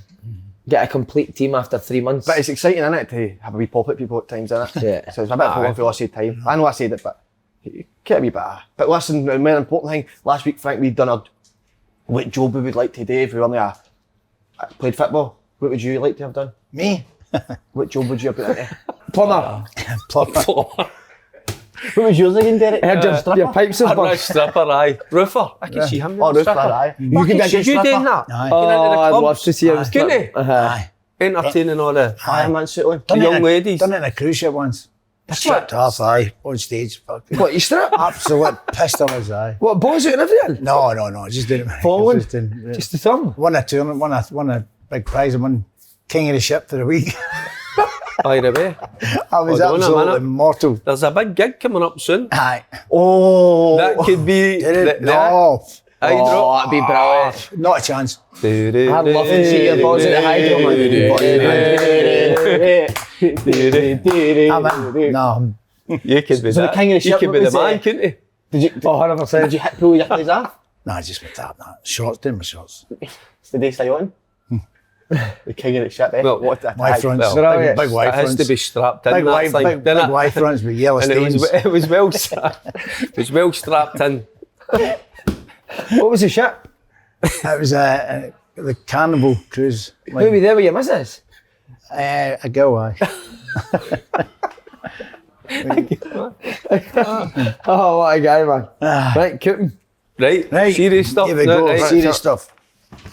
get a complete team after 3 months. But it's exciting, isn't it, to have a wee pop at people at times, isn't it? Yeah. So it's a bit of a loss of time. I know I said it, but it can't be better. But listen, the more important thing, last week, Frank, we'd done what job we would like to do if we only played football. What would you like to have done? Me? What job would you have put into? Plumber. Plumber. What was yours again, Derek? Your pipes are burst. Stripper, aye. Roofer, I can see him. Oh, roofer, aye. You could be a good stripper. Doing that? Aye. I'd love to see him. Couldn't he? Aye. Entertaining all the fireman suit on. The young ladies. Done it in a cruise ship once. Stripped off, on stage. What, you strip? Absolute pistol as aye. What, balls out and everything? No, just doing it. Forward? Just the thumb? Won a tournament, won a big prize, and won King of the Ship for a week. By the way, I was absolutely mortal. There's a big gig coming up soon. Aye. Oh, that could be. No. That'd be brilliant. Not a chance. I'd love to see your balls at the hydro, man. No. You could be so that. The King of the Ship, you could be the man, couldn't you? Did you? 100%. Did you pull your eyes off? No, just with that. Shorts, doing my shorts. Did they stay on? The King of the Ship, eh? Well, white fronts, big white fronts. It has to be strapped in. Big white fronts with yellow stains. It was well strapped in. What was the ship? It was the Carnival cruise. Who were there with your missus? A girl, aye. Oh, what a guy, man. Right, Cooten. Right, serious stuff. Here we go, right, serious stuff.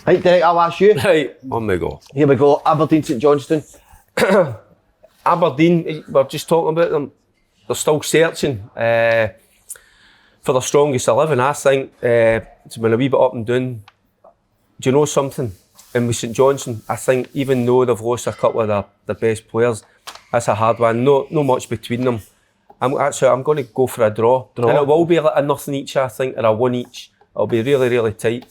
Right, Derek, I'll ask you. Right, on we go. Here we go, Aberdeen St Johnstone. Aberdeen, we're just talking about them. They're still searching for the strongest 11. I think it's been a wee bit up and down. Do you know something? And with St Johnstone, I think even though they've lost a couple of their best players, that's a hard one. No much between them. I'm going to go for a draw. And it will be like a nothing each, I think, or a one each. It'll be really, really tight.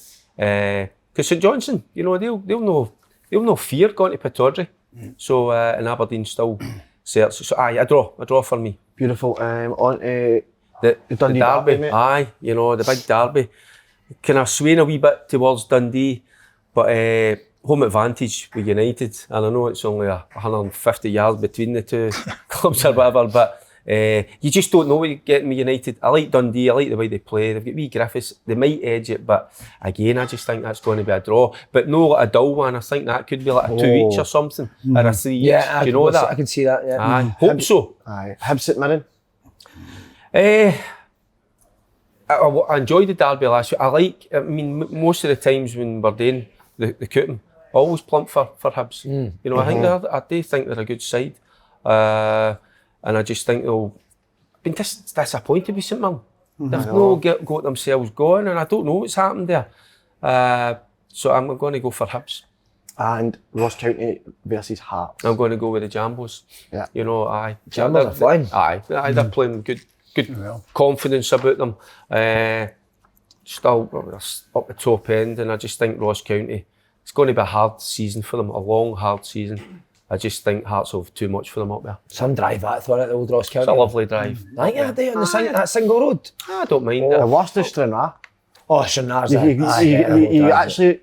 Because St Johnstone, you know, they'll no fear going to Pittodrie. So and Aberdeen still search. So a draw for me. Beautiful. On to the Dundee Derby, mate. Aye, you know, the big derby. Kind of swaying a wee bit towards Dundee, but home advantage with United. And I know it's only 150 yards between the two clubs or whatever, but you just don't know what you're getting with United. I like Dundee, I like the way they play. They've got wee Griffiths, they might edge it, but again, I just think that's going to be a draw. But no like a dull one, I think that could be like a 2 each or something, or a 3 each. Yeah, do you know that? I can see that, yeah. Aye, hope so. Aye, Hibs St Mirren. I enjoyed the derby last week. I mean, most of the times when we're doing the Cooten, I always plump for Hibs. You know, I do think they're a good side. And I just think they'll been disappointed with St Mirren. They've no got themselves going, and I don't know what's happened there. So I'm going to go for Hibs. And Ross County versus Hearts. I'm going to go with the Jambos. Yeah. You know, aye. Jambos are flying. Aye, they're playing good confidence about them. Still up the top end, and I just think Ross County, it's going to be a hard season for them, a long, hard season. I just think Hearts will have too much for them up there. Some drive that through at the old Ross County. It's a lovely drive. I think they on that single road. I don't mind The it. worst is Stranraer. Oh, Stranraer's You actually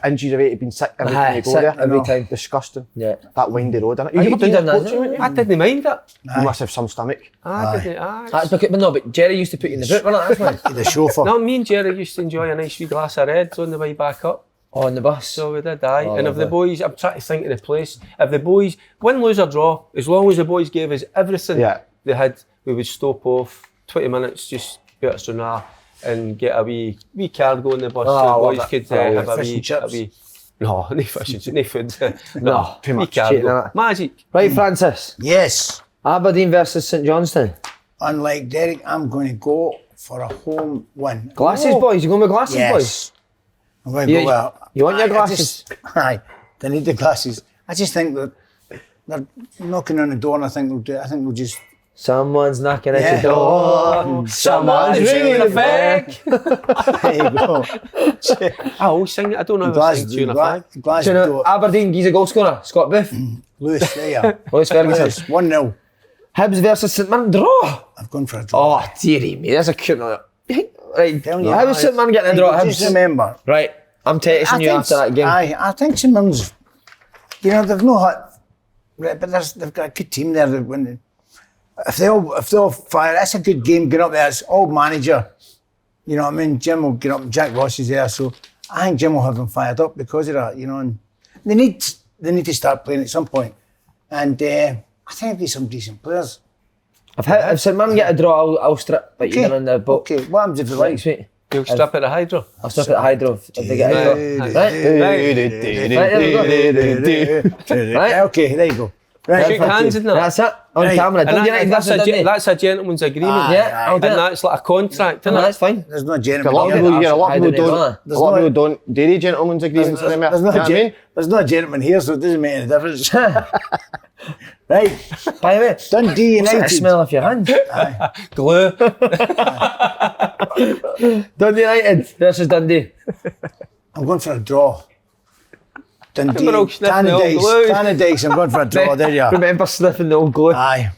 inches away to being sick every time you go there. Every time. Disgusting. Yeah. That windy road, innit? You done that, coaching, didn't you? I didn't mind it. You must have some stomach. That's because, but Jerry used to put you in the boot, wasn't it? That's why. The chauffeur. No, me and Jerry used to enjoy a nice wee glass of reds on the way back up. On the bus. So we did, aye. Oh, and if the lovely. boys, I'm trying to think of the place, if the boys, win, lose or draw, as long as the boys gave us everything they had, we would stop off 20 minutes, just put us on that and get a wee cargo on the bus so the boys could have a wee... No, no fish and chips, no food. No, too much cargo. cheating, innit? Magic. Right, Francis. Yes. Aberdeen versus St Johnstone. Unlike Derek, I'm going to go for a home win. Glasses, boys. You going with glasses, boys? I'm going to go with... You want your glasses? Aye, they need the glasses. I just think that they're knocking on the door, and I think we'll just... Someone's knocking at your door. Someone's ringing the bell. There you go. I always sing it. I don't know if I sing Tune a Flag. Glasses door. Aberdeen, he's a goal scorer. Scott Booth. Lewis, there. Lewis Ferguson. 1-0. Hibs versus St Mirren. Draw. I've gone for a draw. Oh, dearie me. That's a cute one. Right. Telling you, How was St Mirren getting a draw at Just Hibs? remember. Right. I'm texting you after that game. I think St Mirren's... they've no hot... Right, but they've got a good team there that when... If they all fire, that's a good game going up there. It's all manager. You know what I mean? Jim will get up, Jack Ross is there, so I think Jim will have them fired up because of that, and they need to start playing at some point. And I think there'll be some decent players. If St Mirren get a draw, I'll strip like you done on the boat. Okay, what happens if they like? Sweet. You'll strip at the Hydro. I'll strip at the Hydro if they get a draw. Right, okay, there you go. Right, Shake hands in that. That's it. On camera. Dundee United versus Dundee. That's a gentleman's agreement. Yeah, I'll do and it. that's like a contract, isn't it? That's fine. There's no A gentleman lot of here. people, a lot of people There's don't do the gentleman's agreements anymore. There's no gentleman here, so it doesn't make any difference. Right, By the way, Dundee what's that United. smell off your hands? Glue. Dundee United versus Dundee. I'm going for a draw. Dundee, We're all sniffing the old glue. Tannadice, I'm going for a draw, there you are. Remember sniffing the old glue. Aye.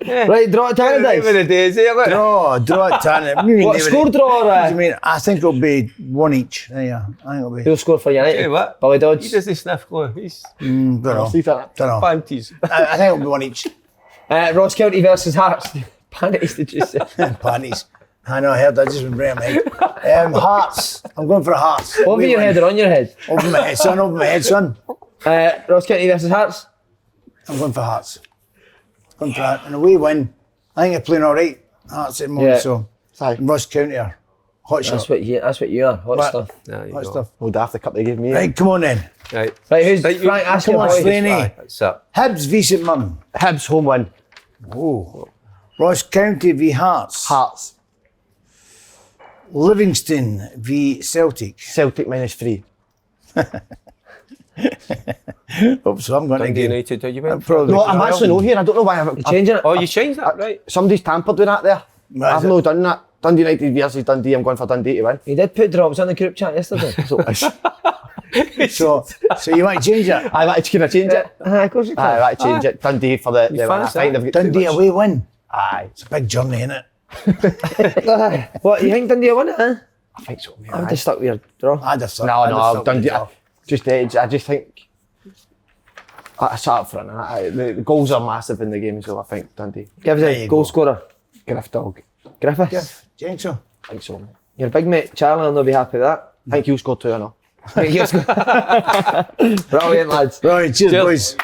Right, draw at Remember Tannadice. the days, eh? Look. Draw at Tannadice. What, score draw or I mean, I think it'll be one each. There you are. I think it'll be. Who'll score for United? Hey, what? Billy He Dodds. doesn't sniff glue. He's Don't know. panties. I think it'll be one each. Ross County versus Hearts. Panties, did you say? Panties. I know, I heard that just from Graham, mate. Hearts. I'm going for a Hearts. Over We your win. head or on your head? Over my head, son. Over my head, son. Ross County versus Hearts. I'm going for Hearts. Going for that. And we win. I think they're playing all right. Hearts at the moment, Yeah. so. Aye. Ross County are hot shot. That's what you are. Hot What? stuff. There you Hot go. stuff. Well, daft the cup they gave me. Right, come on then. Right. Right, who's Right, Frank? Ask come your on, boy. Slaney. That's it. Hibs v St Mirren. Hibs home win. Oh. Ross County v Hearts. Hearts. Livingston v Celtic. Celtic -3. Oh, so I'm going to Dundee get United, are you went? probably. No, I'm actually not here. I don't know why You changing it? Oh, you changed that, right? somebody's tampered with that there. Right, I've is it? not done that. Dundee United versus Dundee. I'm going for Dundee to win. You did put drops on the group chat yesterday. So So you might change it. I like to can I change it. Of course you I can. like to change it. Dundee for the win. I fancy think that? they've got too Dundee much. away win. Aye, It's a big journey, isn't it? What, you think Dundee will win it, huh? I think so. mate. I'm Aye. just stuck with your draw. I'd have thought. No, Dundee. I just think. I sat up front. The goals are massive in the game, so I think Dundee. Give us There a you goal go. scorer. Griff dog. Griffiths. Jeff, do you think so? I think so. Mate. Your big mate Charlie will not be happy with that. I think he'll score 2 or no. Brilliant, lads. Right, cheers, Cheers. boys.